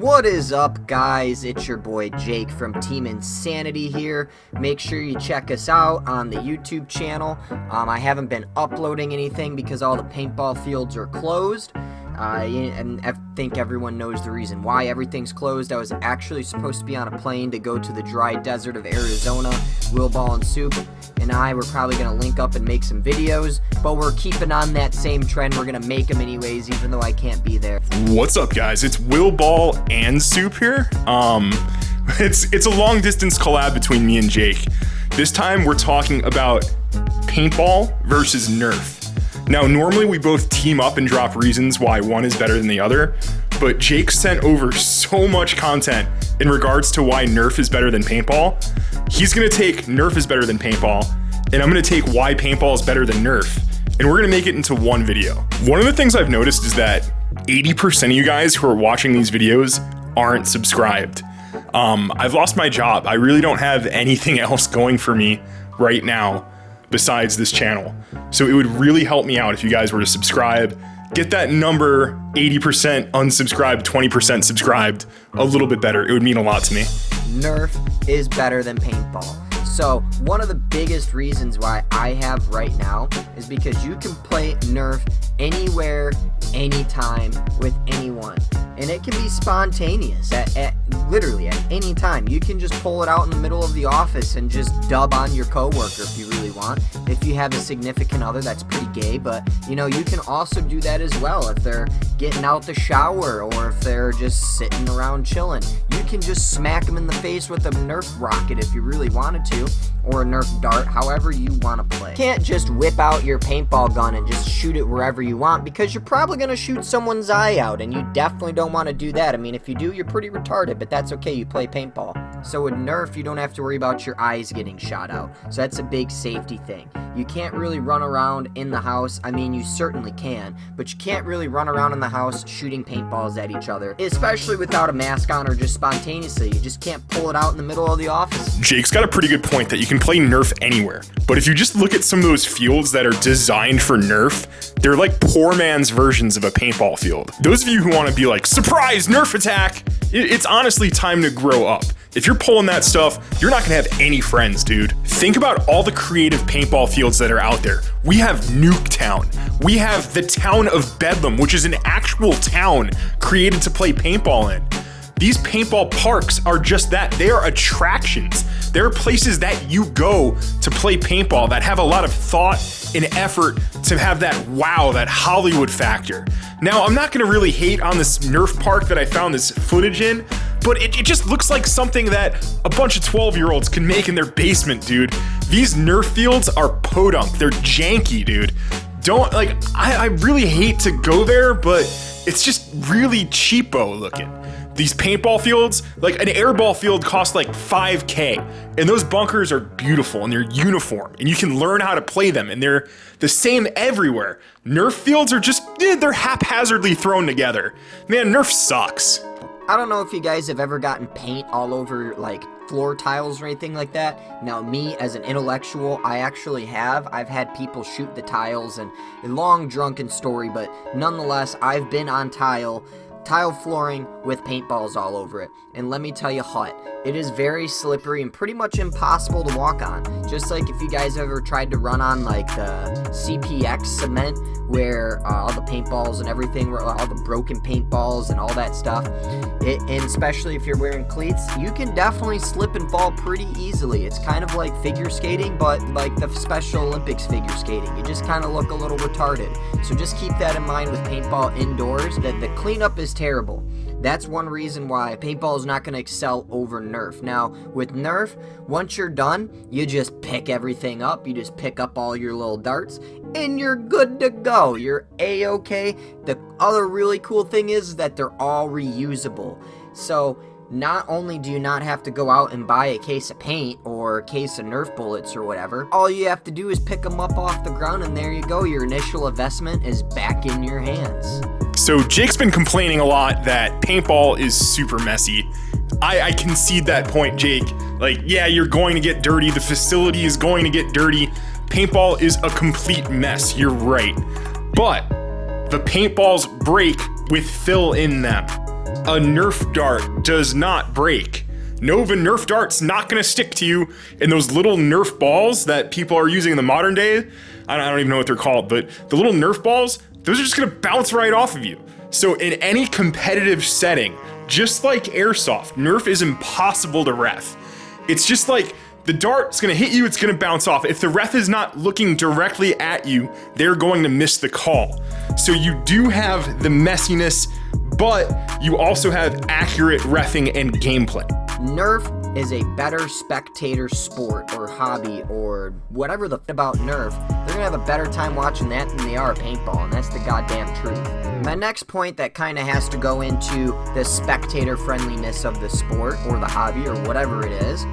What is up, guys? It's your boy Jake from Team Insanity here. Make sure you check us out on the YouTube channel. I haven't been uploading anything because all the paintball fields are closed. And I think everyone knows the reason why everything's closed. I was actually supposed to be on a plane to go to the dry desert of Arizona. WillBallForSoup and I were probably going to link up and make some videos, but we're keeping on that same trend. We're going to make them anyways, even though I can't be there. What's up, guys? It's WillBallForSoup here. It's a long distance collab between me and Jake. This time we're talking about paintball versus Nerf. Now, normally we both team up and drop reasons why one is better than the other, but Jake sent over so much content in regards to why Nerf is better than paintball. He's gonna take Nerf is better than paintball, and I'm gonna take why paintball is better than Nerf, and we're gonna make it into one video. One of the things I've noticed is that 80% of you guys who are watching these videos aren't subscribed. I've lost my job. I really don't have anything else going for me right now besides this channel. So it would really help me out if you guys were to subscribe, get that number 80% unsubscribed, 20% subscribed a little bit better. It would mean a lot to me. Nerf is better than paintball. So one of the biggest reasons why I have right now is because you can play Nerf anywhere, anytime, with anyone. And it can be spontaneous at literally at any time. You can just pull it out in the middle of the office and just dub on your coworker if you really want. If you have a significant other, that's pretty gay, but you know, you can also do that as well if they're getting out the shower or if they're just sitting around chilling. You can just smack them in the face with a Nerf rocket if you really wanted to, or a Nerf dart, however you want to play. You can't just whip out your paintball gun and just shoot it wherever you want, because you're probably going to shoot someone's eye out, and you definitely don't want to do that. I mean, if you do, you're pretty retarded, but that's okay, you play paintball. So with Nerf, you don't have to worry about your eyes getting shot out, so that's a big safety thing. You can't really run around in the house. I mean, you certainly can, but you can't really run around in the house shooting paintballs at each other, especially without a mask on or just spontaneously. You just can't pull it out in the middle of the office. Jake's got a pretty good point that you can play Nerf anywhere, but if you just look at some of those fields that are designed for Nerf, they're like poor man's versions of a paintball field. Those of you who want to be like, surprise, Nerf attack, it's honestly time to grow up. If you're pulling that stuff, you're not gonna have any friends, dude. Think about all the creative paintball fields that are out there. We have Nuketown. We have the town of Bedlam, which is an actual town created to play paintball in. These paintball parks are just that. They are attractions. They're places that you go to play paintball that have a lot of thought and effort to have that wow, that Hollywood factor. Now, I'm not gonna really hate on this Nerf park that I found this footage in, but it just looks like something that a bunch of 12-year-olds can make in their basement, dude. These Nerf fields are podunk. They're janky, dude. Don't, like, I really hate to go there, but it's just really cheapo looking. These paintball fields, like an airball field costs like $5K, and those bunkers are beautiful and they're uniform and you can learn how to play them and they're the same everywhere. Nerf fields are just, they're haphazardly thrown together. Man, Nerf sucks. I don't know if you guys have ever gotten paint all over like floor tiles or anything like that. Now me as an intellectual, I actually have. I've had people shoot the tiles, and a long drunken story, but nonetheless, I've been on tile flooring with paintballs all over it, and let me tell you what, it is very slippery and pretty much impossible to walk on. Just like if you guys ever tried to run on like the CPX cement, where all the paintballs and everything, all the broken paintballs and all that stuff, and especially if you're wearing cleats, you can definitely slip and fall pretty easily. It's kind of like figure skating, but like the Special Olympics figure skating. You just kind of look a little retarded. So just keep that in mind with paintball indoors, that the cleanup is terrible. That's one reason why paintball is not going to excel over Nerf. Now, with Nerf, once you're done, you just pick everything up. You just pick up all your little darts, and you're good to go. You're A-okay. The other really cool thing is that they're all reusable. So, not only do you not have to go out and buy a case of paint or a case of Nerf bullets or whatever, all you have to do is pick them up off the ground, and there you go. Your initial investment is back in your hands. So Jake's been complaining a lot that paintball is super messy. I concede that point, Jake. Like, yeah, you're going to get dirty. The facility is going to get dirty. Paintball is a complete mess. You're right. But the paintballs break with fill in them. a Nerf dart does not break. No, the Nerf dart's not gonna stick to you. And those little Nerf balls that people are using in the modern day, I don't even know what they're called, but the little Nerf balls, those are just gonna bounce right off of you. So in any competitive setting, just like airsoft, Nerf is impossible to ref. It's just like the dart's gonna hit you, it's gonna bounce off. If the ref is not looking directly at you, they're going to miss the call. So you do have the messiness, but you also have accurate reffing and gameplay. Nerf is a better spectator sport or hobby or whatever the about Nerf. They're gonna have a better time watching that than they are paintball, and that's the goddamn truth. My next point that kind of has to go into the spectator friendliness of the sport or the hobby or whatever it is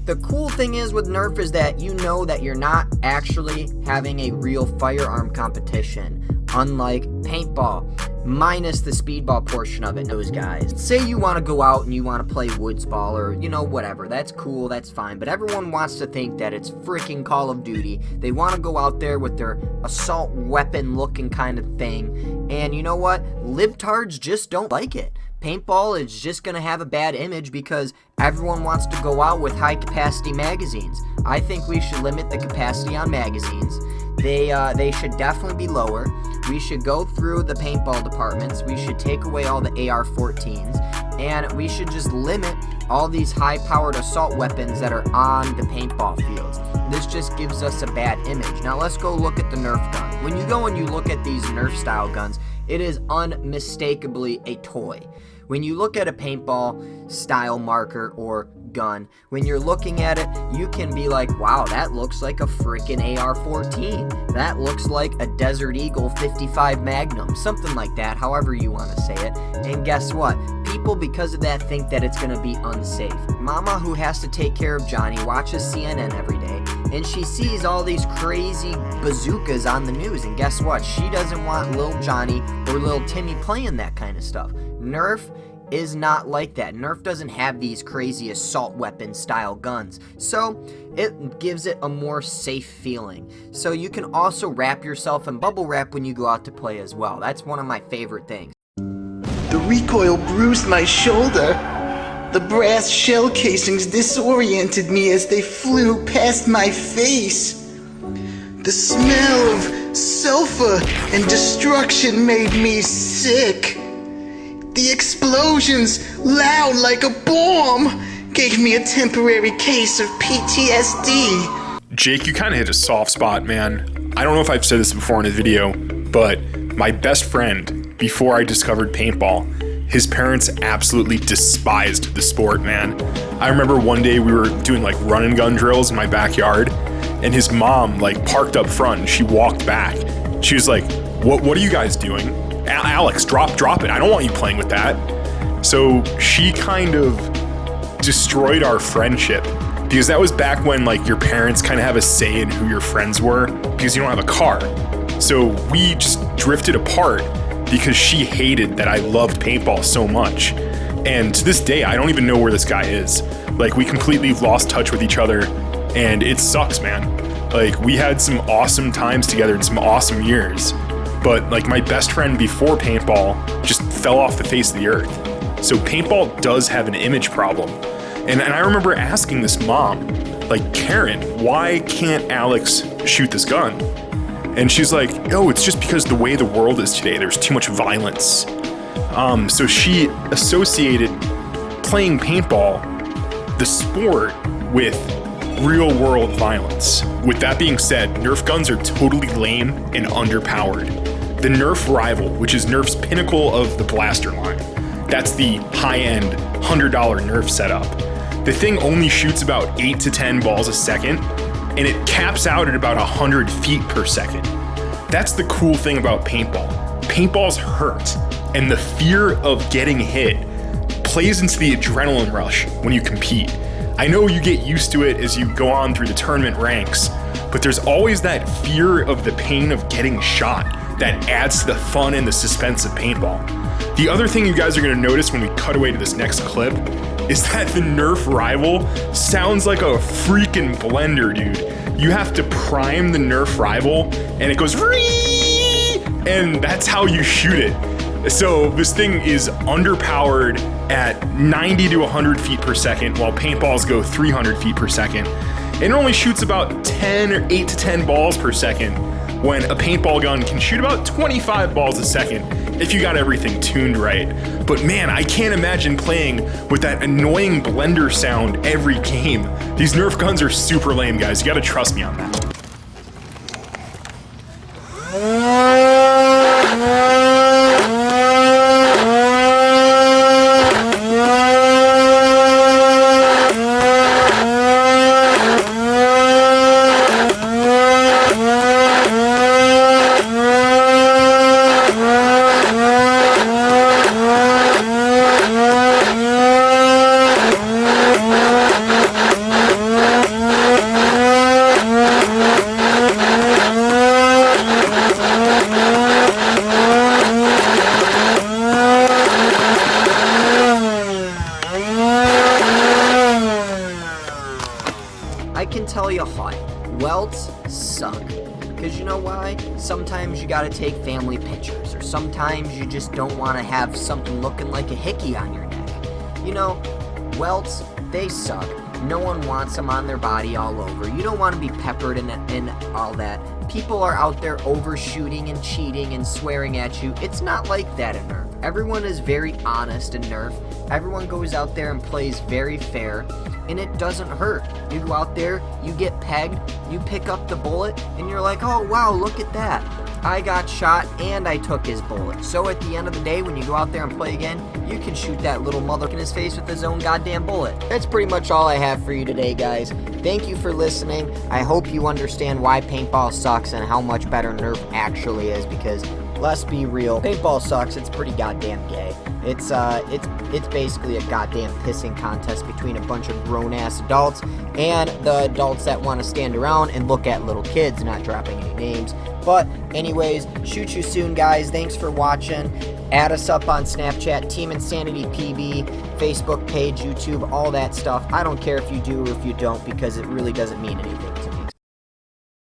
the cool thing is with Nerf is that you know that you're not actually having a real firearm competition, unlike paintball, minus the speedball portion of it, those guys. Say you want to go out and you want to play woods ball or, you know, whatever, that's cool, that's fine, but everyone wants to think that it's freaking Call of Duty. They want to go out there with their assault weapon looking kind of thing, and you know what? Libtards just don't like it. Paintball is just going to have a bad image because everyone wants to go out with high capacity magazines. I think we should limit the capacity on magazines. They should definitely be lower. We should go through the paintball departments. We should take away all the AR-14s, and we should just limit all these high-powered assault weapons that are on the paintball fields. This just gives us a bad image. Now let's go look at the Nerf gun. When you go and you look at these Nerf-style guns, it is unmistakably a toy. When you look at a paintball style marker or gun, when you're looking at it, you can be like, wow, that looks like a freaking AR-14. That looks like a Desert Eagle 55 Magnum, something like that, however you want to say it. And guess what? People, because of that, think that it's going to be unsafe. Mama, who has to take care of Johnny, watches CNN every day, and she sees all these crazy bazookas on the news, and guess what? She doesn't want little Johnny or little Timmy playing that kind of stuff. Nerf is not like that. Nerf doesn't have these crazy assault weapon style guns, so it gives it a more safe feeling. So you can also wrap yourself in bubble wrap when you go out to play as well. That's one of my favorite things. The recoil bruised my shoulder. The brass shell casings disoriented me as they flew past my face. The smell of sulfur and destruction made me sick. The explosions, loud like a bomb, gave me a temporary case of PTSD. Jake, you kind of hit a soft spot, man. I don't know if I've said this before in a video, but my best friend, before I discovered paintball, his parents absolutely despised the sport, man. I remember one day we were doing like run and gun drills in my backyard, and his mom like parked up front and she walked back. She was like, what are you guys doing? Alex, drop it. I don't want you playing with that. So she kind of destroyed our friendship, because that was back when like your parents kind of have a say in who your friends were because you don't have a car. So we just drifted apart because she hated that I loved paintball so much. And to this day, I don't even know where this guy is. Like, we completely lost touch with each other, and it sucks, man. Like, we had some awesome times together and some awesome years. But like, my best friend before paintball just fell off the face of the earth. So paintball does have an image problem. And I remember asking this mom, like, Karen, why can't Alex shoot this gun? And she's like, oh, it's just because the way the world is today, there's too much violence. So she associated playing paintball, the sport, with real world violence. With that being said, Nerf guns are totally lame and underpowered. The Nerf Rival, which is Nerf's pinnacle of the blaster line, that's the high-end $100 Nerf setup. The thing only shoots about 8 to 10 balls a second, and it caps out at about 100 feet per second. That's the cool thing about paintball. Paintballs hurt, and the fear of getting hit plays into the adrenaline rush when you compete. I know you get used to it as you go on through the tournament ranks, but there's always that fear of the pain of getting shot that adds to the fun and the suspense of paintball. The other thing you guys are gonna notice when we cut away to this next clip is that the Nerf Rival sounds like a freaking blender, dude. You have to prime the Nerf Rival and it goes, and that's how you shoot it. So this thing is underpowered at 90 to 100 feet per second, while paintballs go 300 feet per second. It only shoots about 10 or 8 to 10 balls per second, when a paintball gun can shoot about 25 balls a second if you got everything tuned right. But man, I can't imagine playing with that annoying blender sound every game. These Nerf guns are super lame, guys. You gotta trust me on that. I can tell you what, welts suck. Because you know why? Sometimes you gotta take family pictures, or sometimes you just don't want to have something looking like a hickey on your neck. You know, welts, they suck. No one wants them on their body all over. You don't want to be peppered and all that. People are out there overshooting and cheating and swearing at you. It's not like that in Nerf. Everyone is very honest in Nerf. Everyone goes out there and plays very fair, and it doesn't hurt. You go out there, you get pegged, you pick up the bullet, and you're like, oh wow, look at that. I got shot and I took his bullet. So at the end of the day, when you go out there and play again, you can shoot that little mother in his face with his own goddamn bullet. That's pretty much all I have for you today, guys. Thank you for listening. I hope you understand why paintball sucks and how much better Nerf actually is, because let's be real, paintball sucks. It's pretty goddamn gay. It's basically a goddamn pissing contest between a bunch of grown-ass adults and the adults that want to stand around and look at little kids, not dropping any names. But anyways, shoot you soon, guys. Thanks for watching. Add us up on Snapchat, Team Insanity PB, Facebook page, YouTube, all that stuff. I don't care if you do or if you don't, because it really doesn't mean anything to me.